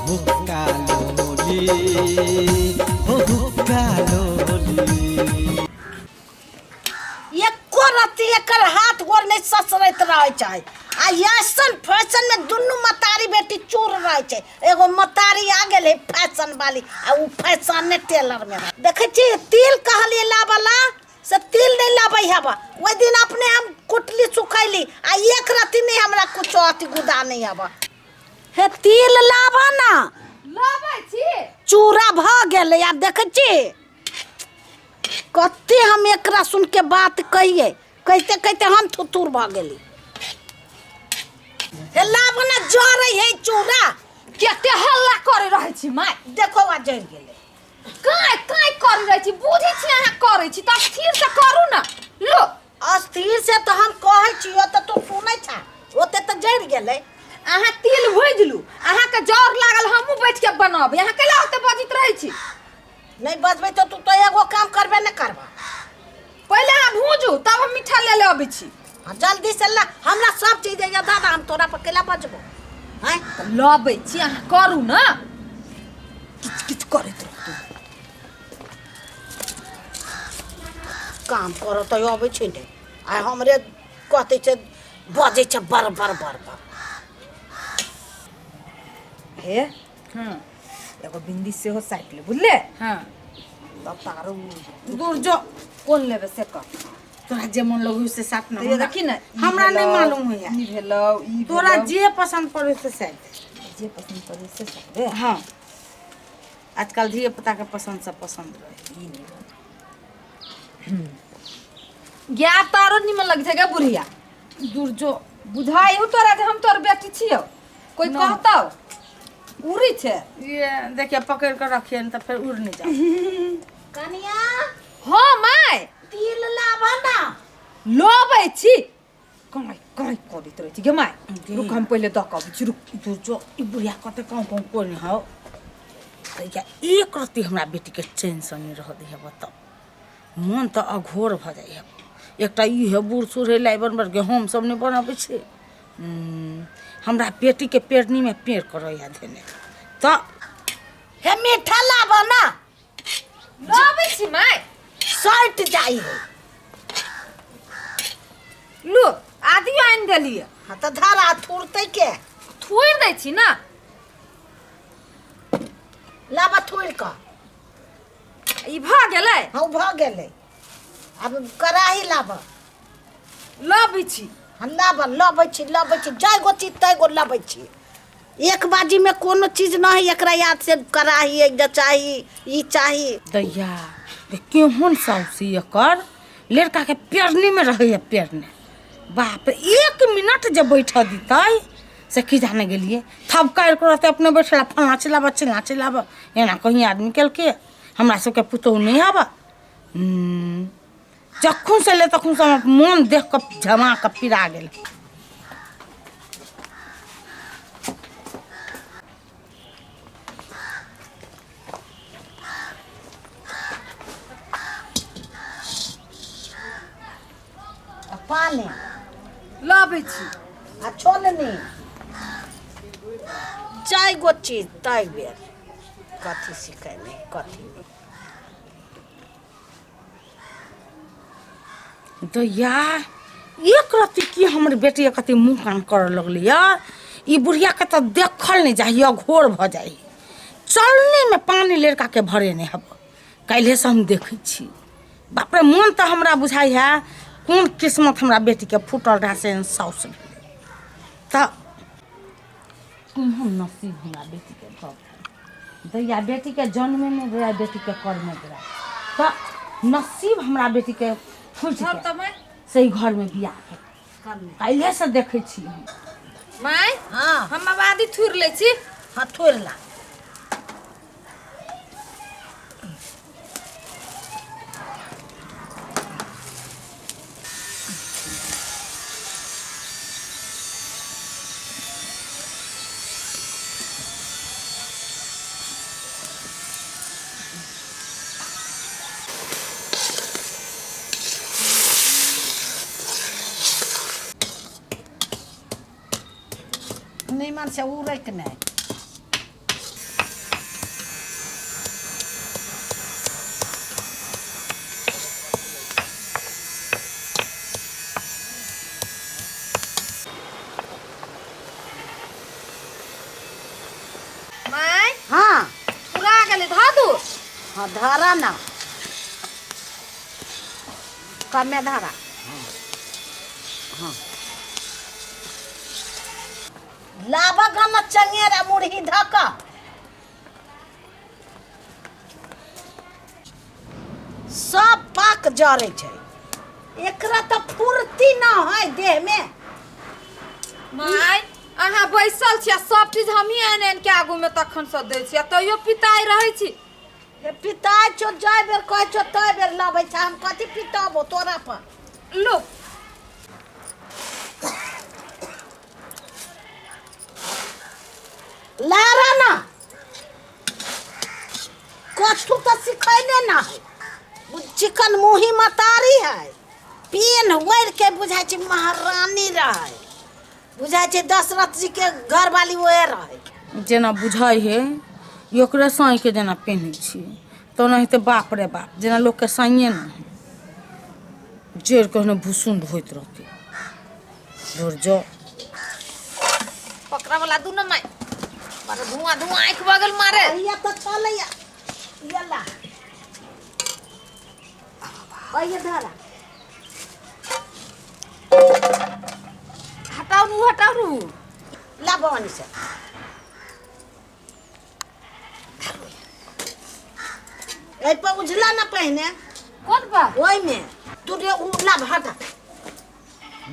हुक्का लोली हो हुक्का लोली एको रति एकर हाथ गोर नहीं ससरैत रहे छै आ ऐसन फैशन में दुनू मतारी बेटी चूर रहे छै एगो मतारी आ गेल है फैशन वाली आ उ फैशन ने टेलर में देखे छी तिल कहलिए लाबला से तिल नहीं लाबै हबा ओइ दिन अपने हम कुटली सुखैली आ एक रति नहीं हमरा कुछ अति गुदा नहीं हबा हे तिल लाबा ना लाबै छी चूरा भ गेलै आ देखे छी कते हम एकरा सुन के बात कहिए कहते कहते हम थुथुर भ गेली हे लाबना जरै है चूरा केते हल्ला करे रहै छी माय देखो आ जर गेलै काय काय करे रहै छी बुझै छी अहाँ करे छी त स्थिर से करू ना लो अस्थिर से तो हम कहै छी ओ त तू सुनै छ ओते त जर गेलै अहाँ तिल भुजलू अहाँ के जर लागल हमहू बैठ के बनाबे अहाँ केला ओते बजित रहै छी नहीं बजबै तो तू तो एगो काम करबे न करबा पहले अहाँ भूजू तब हम मीठा ले ले आबै छी जल्दी से ला हमरा सब चीज दे दादा हम तोरा पर केला बजबो हैं लाबै छी अहाँ करू ना किछ किछ करैत रहू काम करो तो आबै छै ने आ हमरे कहते छै बजै छै बर बर बर बर हे एगो बिंदी से हो साइड ले बुझले हां तब तारो दूर जो कोन लेबे से कर तोरा जे मन लगू से साथ ना ये देखी ना हमरा नहीं मालूम है ई भेलो ई तोरा जे पसंद पड़े से साइड जे पसंद करे से साइड हां आजकल धिए पुता के पसंद से पसंद रहे गया तारो निमन लग जाएगा बुढ़िया दूर जो बुझाई हो तोरा जे हम तोर बेटी छियो कोई ना। कहतौ उड़ी छे ये देखिए पकड़ कर रखिए न तो फिर उड़ नहीं जाओ कनिया हां माय तिल लाबा ना लोबै छी काय काय करैत रहै छी गे माय गे। रुक हम पहिले दक आबै छी रुक दूर जो ई बुढ़िया कते कौन कौन कोई नहीं हो या एक रति हमरा बेटी के चैन से नहीं रह दे बता मन तो अघोर भ जाय है एकटा ई है बूढ़ सूढ़ है लाई बनबर के हम सब नहीं बनाबै छे हमरा बेटी के पेड़नी में पेड़ करो या देने तो हे मीठा लाबा ना लोबै छी माय सट जाई है लो आदि आइन देलिए हाँ तो धारा थुरते के थोड़ दै छी ना लाबा थुर का ई भ गेलै हाँ भ गेलै अब कराही लाबा लबै छी हाँ लाबा लबै छी जाय गो चीज तय गो लबै छी एक बाजी में कोनो चीज ना है एकरा याद से कराही एक चाही ई चाही दैया केहन साउसी एकर लड़का के पेरनी में रहे है पेरने बाप रे एक मिनट जब बैठा दीतै से की जाने गेलिए थब कर के रहते अपने बैठला फलना चिल्लाबा एना कहीं आदमी केल के हमरा सबके पुतौ नहीं आबा जखन से ले तखन से मन देख के झमा के पिरा गेल पानी लबै छी आ छोलनी चाय गो चीज तय बेर कथी सिखाय नहीं कथी तो यार एक रति की हमर बेटी कते मुंह कान कर लगली यार ई बुढ़िया के तो देखल नहीं जाइए घोर भ जाई चलने में पानी लड़का के भरे नहीं हब काल्हे से हम देखै छी बाप रे मन तो हमरा बुझाई है कौन किस्मत हमरा बेटी के फूटल रहा से साउस त कुम्हन नसीब हमरा बेटी के भऽ दैया बेटी के जन्मे नहीं रहा बेटी के कर्म में रहा तो नसीब हमरा बेटी के फूट सब के तमे सही घर में बियाह काल्हे से देखै छी हम माय हाँ हम आबादी थुर ले छी हाँ थोड़ ला नहीं मन से उड़ैत नहीं हाँ पूरा गेले धा दू हाँ धारा ना कमे धारा हाँ लाबा गाना चंगेरा मुढ़ी धका सब पाक जरे छै एकरा तो फुर्ती ना है देह में माय अहाँ बैसल छियै सब चीज हमही आनि आनि के आगू में तखन से दै छियै तैयो पिताई रहै छी ये पिताई छो जाय बेर कहै छो तय बेर लाबै छै हम कथी पिताबो तोरा पर लो लारा ना कछु तो सिखैने ना है चिकन मुही मतारी है पेन ओढ़ के बुझाइ छै महारानी रहे बुझाइ छै दशरथ जी के घर वाली ओए रहे जेना बुझाइ है ओकरे साई के जेना पेन्है छियै तो नहीं बाप रे बाप जेना लोग के साइए न जेड़ कहने भूसुंड होइत रहते जोर जो पकड़ा वाला दू न माय पर धुआं धुआं आंख बगल मारे ये तो चलैया यला ओए धरा हटाऊ रू ला भवानी से ए पर उजला ना पहने कौन बा ओई में तू रे उला भाटा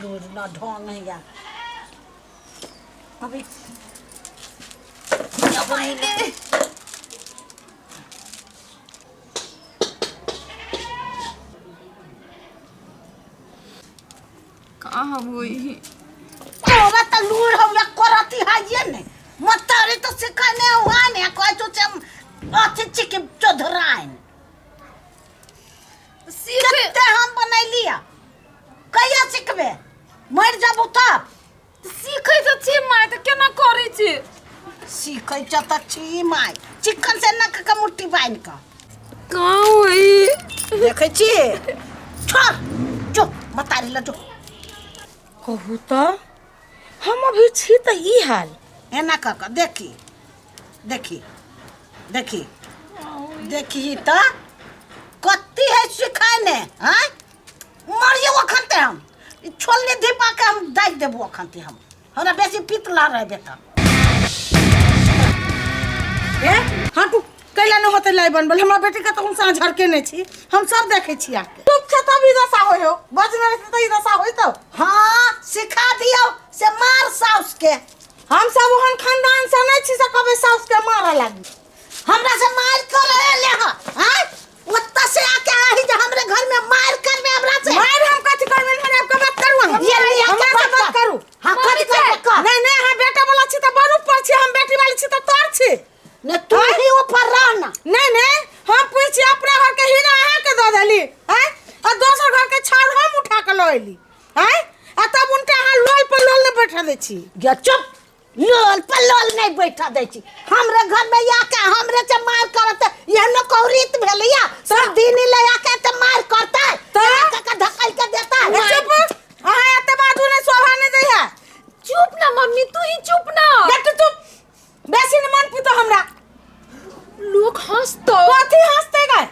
दूर ना ढोंग नहीं या अभी मायने कहाँ हुई तोरा त लूर हो या करती है ये ने मतारे तो सिखाने हुआ ने कोई तो चम अथि चिके चोधराइन कते हम बनाई लिया कहिया सिखबे मर जाबू तब सीखै त छी माय त केना करै छी सीखै छ त छी माय चिकन से नक का मुट्ठी बाइन का कहाँ हुई देखै छी छोड़ जो मतारी ल जो कहू तो हम अभी छी त ई हाल एना का देखी देखी देखी देखी त कत्ती है सिखाने हैं मरियो अखनते हम छोलने दीपा के हम दाइ देबो अखनते हम हमरा बेसी पितला रहे बेटा ए हां तू कैला न होते लाई बनबल हमरा बेटी के तो हम साँझ झरके नै छी हम सब देखे छी आके तुम छ तभी दशा होयो बजने त ई दशा होई तो हाँ सिखा दियो से मार साउस के हम सब ओहन खानदान से नै छी से कबे साउस के मारा लागी हमरा से मार कर ले हैं ओत्ता से आके आही जे हमरे घर में मार कर में हमरा से मार हम कथि करबे मैंने आपका बात करू ये नहीं हमरा से बात करू हम कथि कर नहीं नहीं हम बेटा वाला छी त बड़ ऊपर छी हम बेटी वाली छी त तोर छी ने तू ही ऊपर रहना नहीं नहीं हम पूछी अपने घर के हीरा अहाँ के दे देली हैं और दोसर घर के छाड़ हम उठा के लइली हैं आ तब उनके अहाँ लोल पर लोल ने बैठा दे छी या चुप लोल पर लोल नहीं बैठा दे छी हमरे घर में आके हमरे से मार करत ये न कौरीत भेलिया सब दिन ले आके त मार करता है का धक्का के देता है चुप अहाँ एते बाजू ने शोभा ने दैया चुप ना मम्मी तू ही चुप ना बेटा चुप बेसी न मन पीतो हमरा लोग हंसतो कथि हंसते गए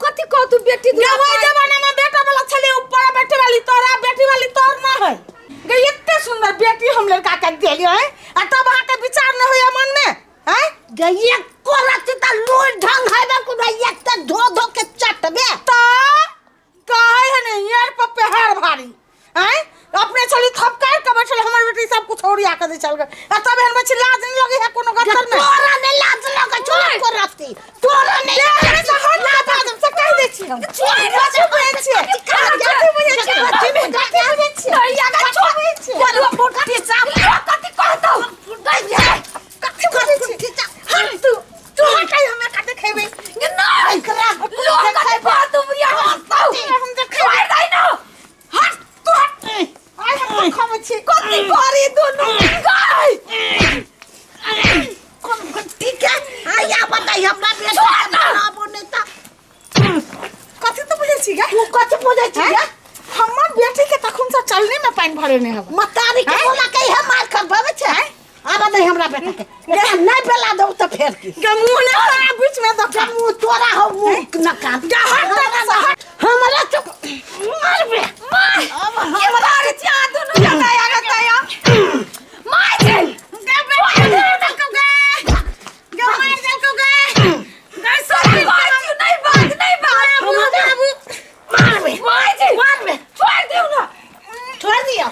कथि कह तू बेटी ये वही जमाना में बेटा वाला छले ऊपर बेटे वाली तोरा बेटी वाली तोर ना है गे इतने सुंदर बेटी हम लड़का के देलियो है आ तब अहाँ के विचार न होया मन में हैं गइया कोरत त लोल ढंग है बा को एक त धो धो के चटबे ता काहे है ने यार पप्पे हार भारी हैं अपने चली थपकाए के बैठल हमर बेटी सब कुछ छोड़िया के दे चल गए आ तब हन बच्ची लाज नहीं लगे है कोनो गतर में तोरा ने लाज लगे छोड़ कोरती तोरा ने अरे तो हट ना बात हम से कह दे छी हम छोड़ कथि बुझे छी कथि बुझे छी कथि बुझे छी या का छोड़ छी बोलवा फुटती साफ कथि कहतो फुटई कथि कहती छी हट तू हटाई हमें काटे खेबे नहीं करा लोग कथि बात बुरिया हंसतो हम देख छोड़ दई ना हट तू हट आई हम खावे छी कथि करी दोनों गाय ठीक है आया बताई हमरा बेटा ना बोनेता कथि तो बुझे छी गे तू कथि बुझे छी गे हमर बेटी के तखन से चलने में पानी भरे ने हब मतारी के बोला के है मार कर भावे छे आवा दे हमरा बेटा के एकरा नहीं बेला दो तो फेर की के मुंह ने तोरा बीच में तो के मुंह तोरा हो मुंह न कान हमरा चुप मार बे ये बता रे चिया दोनों जाता या मार दे मार दे नहीं बात मार बे छोड़ दियो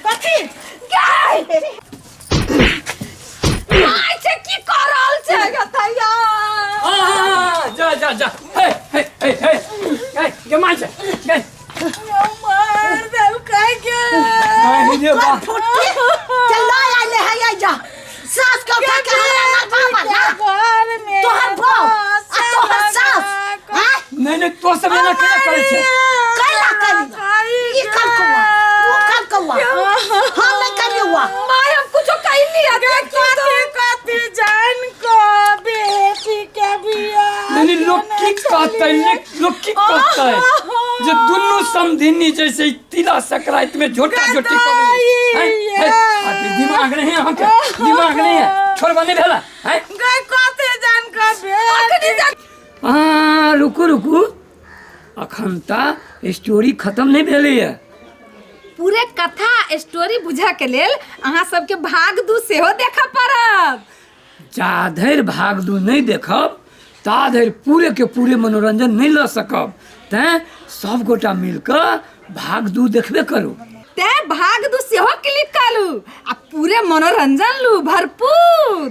कथी मार से की करल छे गतैया जा हे मार जा मार दे के रे बा चल आले है जा सास को उठा के हमरा बाबा ना तोहर बहू आ तोहर सास नहीं तो सब ना क्या करे छे कैला करी ई कर कौआ वो कर कौआ हम नहीं करी हुआ माय हम कुछ कहली है कथी जान को बेटी के बिया नहीं लोग की कहते हैं जो दोनों समधिनी जैसे तिला संक्रांति में झोटा झोटी दिमाग नहीं है दिमाग नहीं है छोड़ बने भेला है गई कथी जान को बेटी हाँ रुकू अखनता स्टोरी खत्म नहीं भेले है पूरे कथा स्टोरी बुझा के लेल अहाँ सबके भाग दू सेहो देखा पड़त जाधर भाग दू नहीं देखब ताधर पूरे के पूरे मनोरंजन नहीं ल सकब तैं सब गोटा मिलकर भाग दू देखबे करू ते भाग दू सेहो क्लिक करू आ पूरे मनोरंजन लू भरपूर।